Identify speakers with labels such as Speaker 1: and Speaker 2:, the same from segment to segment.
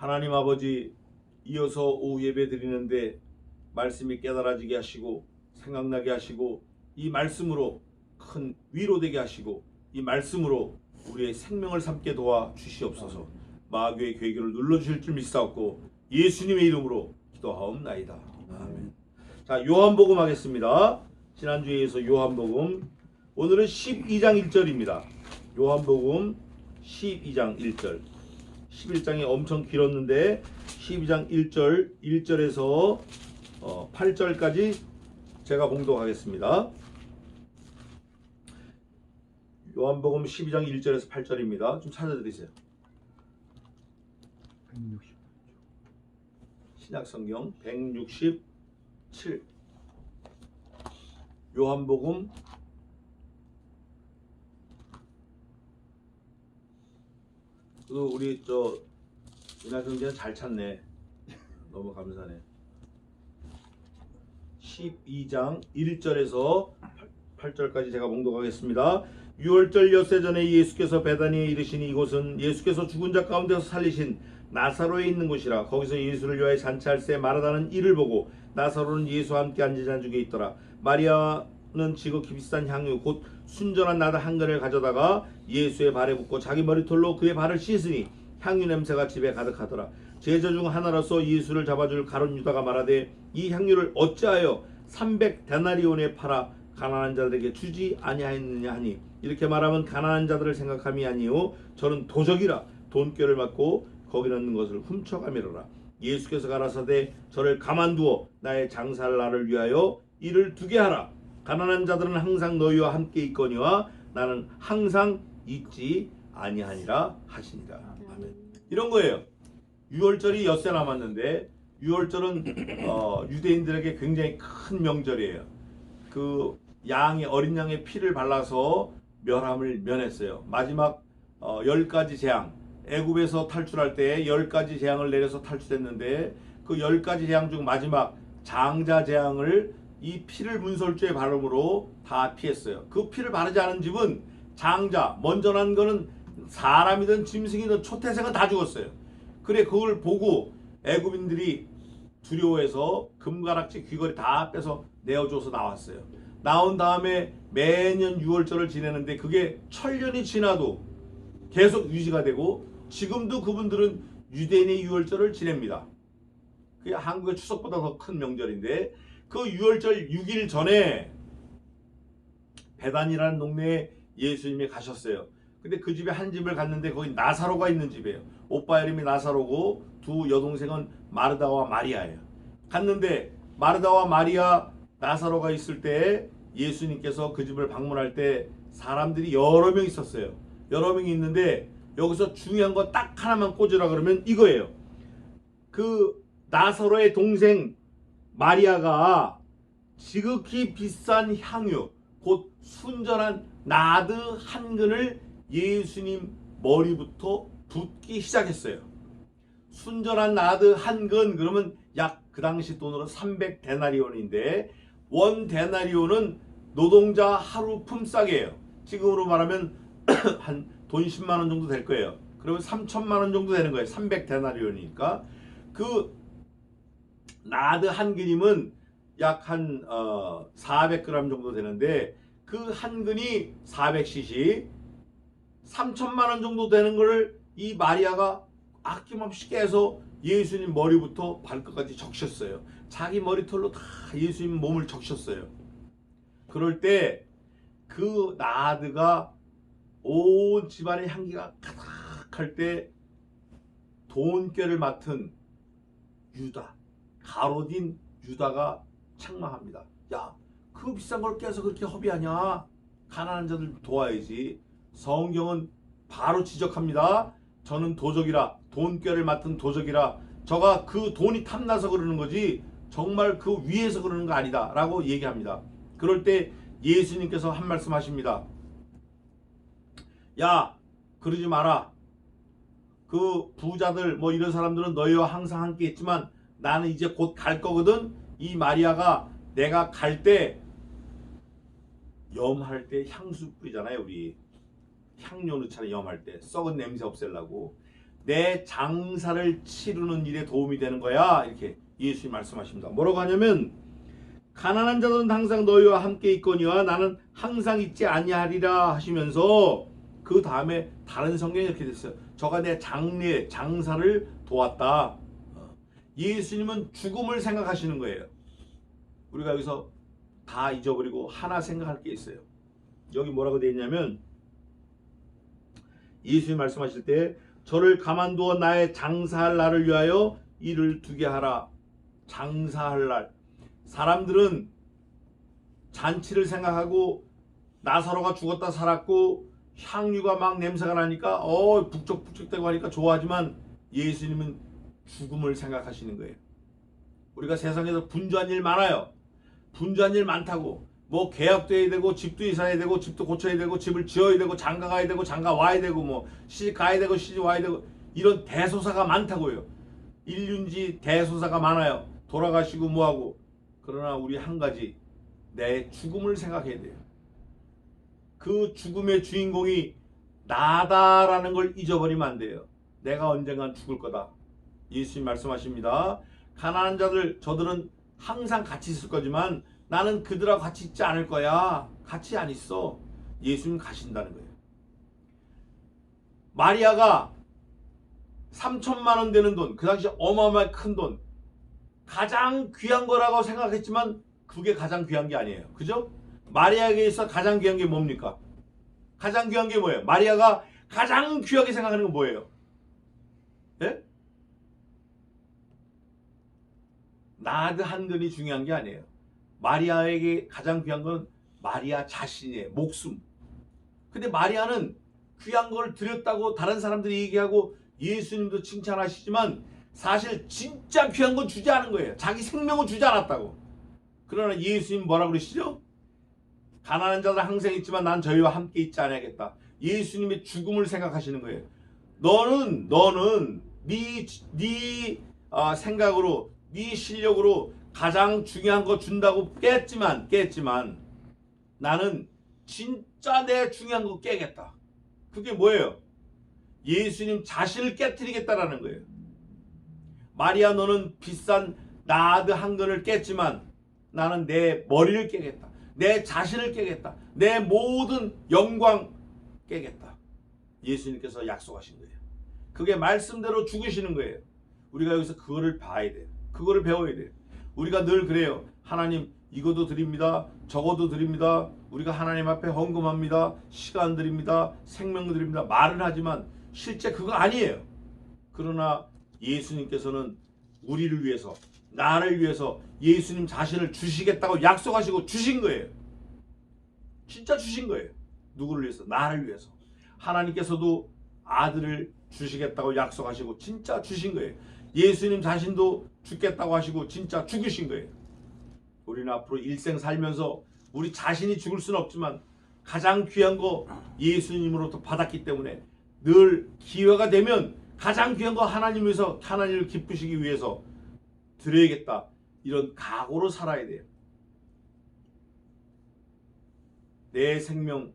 Speaker 1: 하나님 아버지, 이어서 오후 예배 드리는데 말씀이 깨달아지게 하시고 생각나게 하시고 이 말씀으로 큰 위로되게 하시고 이 말씀으로 우리의 생명을 삼게 도와 주시옵소서. 마귀의 괴계를 눌러주실 줄 믿사옵고 예수님의 이름으로 기도하옵나이다. 아멘. 자, 요한복음 하겠습니다. 지난주에 이어서 요한복음, 오늘은 12장 1절입니다. 요한복음 12장 1절. 11장이 엄청 길었는데 12장 1절에서 8절까지 제가 봉독하겠습니다. 요한복음 12장 1절에서 8절입니다. 좀 찾아드리세요.
Speaker 2: 160.
Speaker 1: 신약성경 167. 요한복음 우리 신약성경은 잘 찾네. 너무 감사네. 12장 1절에서 8절까지 제가 봉독하겠습니다. 6월절 엿새 전에 예수께서 베다니에 이르시니 이곳은 예수께서 죽은 자 가운데서 살리신 나사로에 있는 곳이라. 거기서 예수를 위하여 잔치할새 마르다는 이를 보고 나사로는 예수와 함께 앉은 자 중에 있더라. 마리아는 지극히 비싼 향유 곧 순전한 나드 한 근을 가져다가 예수의 발에 붓고 자기 머리털로 그의 발을 씻으니 향유 냄새가 집에 가득하더라. 제자 중 하나로서 예수를 잡아줄 가룟 유다가 말하되 이 향유를 어찌하여 300데나리온에 팔아 가난한 자들에게 주지 아니하였느냐 하니, 이렇게 말하면 가난한 자들을 생각함이 아니요 저는 도적이라 돈꾀를 맞고 거기 넣는 것을 훔쳐가미로라. 예수께서 가라사대 저를 가만두어 나의 장사할 날을 위하여 이를 두게 하라. 가난한 자들은 항상 너희와 함께 있거니와 나는 항상 있지 아니하니라 하시니라. 아멘. 이런 거예요. 6월절이 엿새 남았는데 6월절은 유대인들에게 굉장히 큰 명절이에요. 그 어린 양의 피를 발라서 멸함을 면했어요. 마지막 10가지 재앙, 애굽에서 탈출할 때 10가지 재앙을 내려서 탈출했는데 그 10가지 재앙 중 마지막 장자 재앙을 이 피를 문설주에 바름으로 다 피했어요. 그 피를 바르지 않은 집은 장자, 먼저 난 거는 사람이든 짐승이든 초태생은 다 죽었어요. 그래, 그걸 보고 애굽인들이 두려워해서 금가락지 귀걸이 다 빼서 내어줘서 나왔어요. 나온 다음에 매년 6월절을 지내는데 그게 1000년이 지나도 계속 유지가 되고 지금도 그분들은 유대인의 6월절을 지냅니다. 그게 한국의 추석보다 더 큰 명절인데 그 6월절 6일 전에 베단이라는 동네에 예수님이 가셨어요. 근데 그 집에 한 집을 갔는데 거기 나사로가 있는 집이에요. 오빠 이름이 나사로고 두 여동생은 마르다와 마리아예요. 갔는데 마르다와 마리아, 나사로가 있을 때 예수님께서 그 집을 방문할 때 사람들이 여러 명 있었어요. 여러 명이 있는데 여기서 중요한 거 딱 하나만 꽂으라 그러면 이거예요. 그 나사로의 동생 마리아가 지극히 비싼 향유 곧 순전한 나드 한 근을 예수님 머리부터 붓기 시작했어요. 순전한 나드 한 근 그러면 약 그 당시 돈으로 300데나리온인데 원 데나리온은 노동자 하루 품삯이에요. 지금으로 말하면 한 돈 10만 원 정도 될 거예요. 그러면 3천만 원 정도 되는 거예요. 300데나리온이니까. 그 나드 한 근이면 약 한 400g 정도 되는데 그 한 근이 400cc 3천만 원 정도 되는 거를 이 마리아가 아낌없이 깨서 예수님 머리부터 발끝까지 적셨어요. 자기 머리털로 다 예수님 몸을 적셨어요. 그럴 때 그 나드가 온 집안의 향기가 가득할 때 돈꾀를 맡은 유다, 가롯인 유다가 책망합니다. 야, 그 비싼 걸 깨서 그렇게 허비하냐? 가난한 자들 도와야지. 성경은 바로 지적합니다. 저는 도적이라, 돈꾀를 맡은 도적이라, 저가 그 돈이 탐나서 그러는 거지 정말 그 위에서 그러는 거 아니다 라고 얘기합니다. 그럴 때 예수님께서 한 말씀 하십니다. 야, 그러지 마라. 그 부자들 뭐 이런 사람들은 너희와 항상 함께 있지만 나는 이제 곧 갈 거거든. 이 마리아가 내가 갈 때 염할 때 향수 뿌리잖아요. 우리 향료 넣잖아요. 염할 때 썩은 냄새 없애려고. 내 장사를 치르는 일에 도움이 되는 거야. 이렇게 예수님 말씀하십니다. 뭐라고 하냐면 가난한 자들은 항상 너희와 함께 있거니와 나는 항상 있지 아니하리라 하시면서 그 다음에 다른 성경이 이렇게 됐어요. 저가 내 장사를 도왔다. 예수님은 죽음을 생각하시는 거예요. 우리가 여기서 다 잊어버리고 하나 생각할 게 있어요. 여기 뭐라고 되어 있냐면 예수님 말씀하실 때 저를 가만두어 나의 장사할 날을 위하여 일을 두게 하라. 장사할 날. 사람들은 잔치를 생각하고 나사로가 죽었다 살았고 향유가 막 냄새가 나니까 북적북적대고 하니까 좋아하지만 예수님은 죽음을 생각하시는 거예요. 우리가 세상에서 분주한 일 많아요. 분주한 일 많다고 뭐 계약도 해야 되고 집도 이사해야 되고 집도 고쳐야 되고 집을 지어야 되고 장가 가야 되고 장가 와야 되고 뭐 시집 가야 되고 시집 와야 되고 이런 대소사가 많다고요. 일륜지 대소사가 많아요. 돌아가시고 뭐하고. 그러나 우리 한 가지 내 죽음을 생각해야 돼요. 그 죽음의 주인공이 나다라는 걸 잊어버리면 안 돼요. 내가 언젠간 죽을 거다. 예수님 말씀하십니다. 가난한 자들 저들은 항상 같이 있을 거지만 나는 그들하고 같이 있지 않을 거야. 같이 안 있어. 예수님 가신다는 거예요. 마리아가 3천만 원 되는 돈, 그 당시 어마어마하게 큰 돈, 가장 귀한 거라고 생각했지만 그게 가장 귀한 게 아니에요. 그죠? 마리아에게 있어 가장 귀한 게 뭡니까? 가장 귀한 게 뭐예요? 마리아가 가장 귀하게 생각하는 건 뭐예요? 예? 나드 한 근이 중요한 게 아니에요. 마리아에게 가장 귀한 건 마리아 자신의 목숨. 근데 마리아는 귀한 걸 드렸다고 다른 사람들이 얘기하고 예수님도 칭찬하시지만 사실 진짜 귀한 건 주지 않은 거예요. 자기 생명을 주지 않았다고. 그러나 예수님 뭐라고 그러시죠? 가난한 자들 항상 있지만 난 저희와 함께 있지 않아야겠다. 예수님의 죽음을 생각하시는 거예요. 너는 네 생각으로 네 실력으로 가장 중요한 거 준다고 깼지만 나는 진짜 내 중요한 거 깨겠다. 그게 뭐예요? 예수님 자신을 깨트리겠다라는 거예요. 마리아 너는 비싼 나드 한 근을 깼지만 나는 내 머리를 깨겠다. 내 자신을 깨겠다. 내 모든 영광 깨겠다. 예수님께서 약속하신 거예요. 그게 말씀대로 죽으시는 거예요. 우리가 여기서 그거를 봐야 돼요. 그거를 배워야 돼요. 우리가 늘 그래요. 하나님 이것도 드립니다. 저것도 드립니다. 우리가 하나님 앞에 헌금합니다. 시간 드립니다. 생명 드립니다. 말은 하지만 실제 그거 아니에요. 그러나 예수님께서는 우리를 위해서 나를 위해서 예수님 자신을 주시겠다고 약속하시고 주신 거예요. 진짜 주신 거예요. 누구를 위해서? 나를 위해서. 하나님께서도 아들을 주시겠다고 약속하시고 진짜 주신 거예요. 예수님 자신도 죽겠다고 하시고 진짜 죽으신 거예요. 우리는 앞으로 일생 살면서 우리 자신이 죽을 수는 없지만 가장 귀한 거 예수님으로부터 받았기 때문에 늘 기회가 되면 가장 귀한 거 하나님 위해서 하나님을 기쁘시기 위해서 드려야겠다. 이런 각오로 살아야 돼요. 내 생명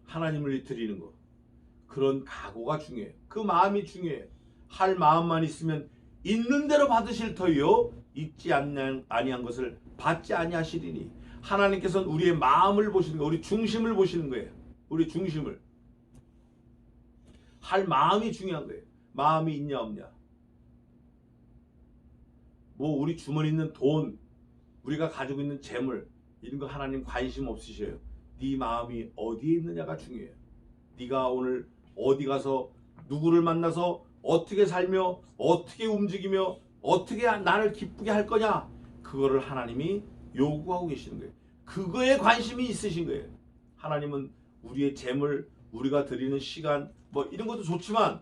Speaker 1: 하나님을 위해 드리는 거. 그런 각오가 중요해요. 그 마음이 중요해요. 할 마음만 있으면 있는 대로 받으실 터이요 있지 아니한 것을 받지 아니하시리니. 하나님께서는 우리의 마음을 보시는 거예요. 우리 중심을 보시는 거예요. 우리 중심을. 할 마음이 중요한 거예요. 마음이 있냐 없냐. 뭐 우리 주머니에 있는 돈, 우리가 가지고 있는 재물 이런 거 하나님 관심 없으셔요. 네 마음이 어디에 있느냐가 중요해요. 네가 오늘 어디 가서 누구를 만나서 어떻게 살며 어떻게 움직이며 어떻게 나를 기쁘게 할 거냐. 그거를 하나님이 요구하고 계시는 거예요. 그거에 관심이 있으신 거예요. 하나님은 우리의 재물, 우리가 드리는 시간 뭐 이런 것도 좋지만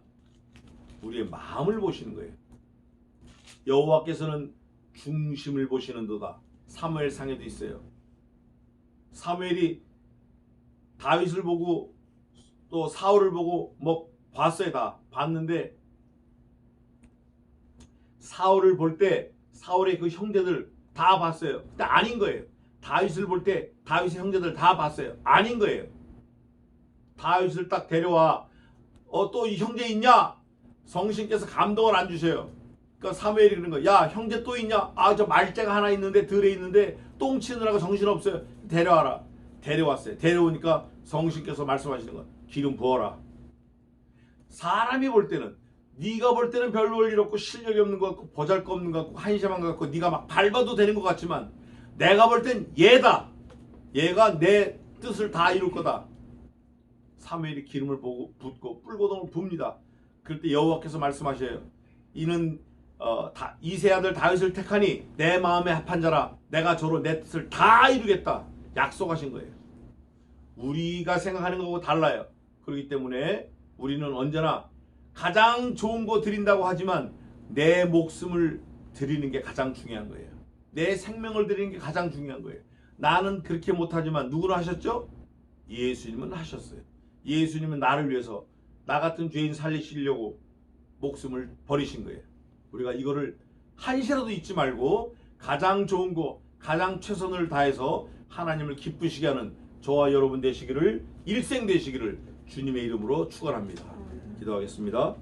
Speaker 1: 우리의 마음을 보시는 거예요. 여호와께서는 중심을 보시는도다. 사무엘상에도 있어요. 사무엘이 다윗을 보고 또 사울을 보고 뭐 봤어요. 다 봤는데 사울을 볼 때 사울의 그 형제들 다 봤어요. 근데 아닌 거예요. 다윗을 볼 때 다윗의 형제들 다 봤어요. 아닌 거예요. 다윗을 딱 데려와 또 이 형제 있냐? 성신께서 감동을 안 주셔요. 그러니까 사무엘이 그런 거야. 야, 형제 또 있냐? 아, 저 말대가 하나 있는데 들에 있는데 똥 치느라고 정신 없어요. 데려와라. 데려왔어요. 데려오니까 성신께서 말씀하시는 거야. 기름 부어라. 사람이 볼 때는, 네가 볼 때는 별로 볼 일 없고 실력이 없는 것 같고 보잘것없는 것 같고 한심한 것 같고 네가 막 밟아도 되는 것 같지만 내가 볼 땐 얘다. 얘가 내 뜻을 다 이룰 거다. 사무엘이 기름을 보고 붓고 뿔고동을 붑니다. 그럴 때 여호와께서 말씀하셔요. 이는 이세 아들 다윗을 택하니 내 마음에 합한 자라. 내가 저로 내 뜻을 다 이루겠다. 약속하신 거예요. 우리가 생각하는 거하고 달라요. 그렇기 때문에 우리는 언제나 가장 좋은 거 드린다고 하지만 내 목숨을 드리는 게 가장 중요한 거예요. 내 생명을 드리는 게 가장 중요한 거예요. 나는 그렇게 못하지만 누구는 하셨죠? 예수님은 하셨어요. 예수님은 나를 위해서 나 같은 죄인 살리시려고 목숨을 버리신 거예요. 우리가 이거를 한시라도 잊지 말고 가장 좋은 거, 가장 최선을 다해서 하나님을 기쁘시게 하는 저와 여러분 되시기를, 일생 되시기를 주님의 이름으로 축원합니다. 기도하겠습니다.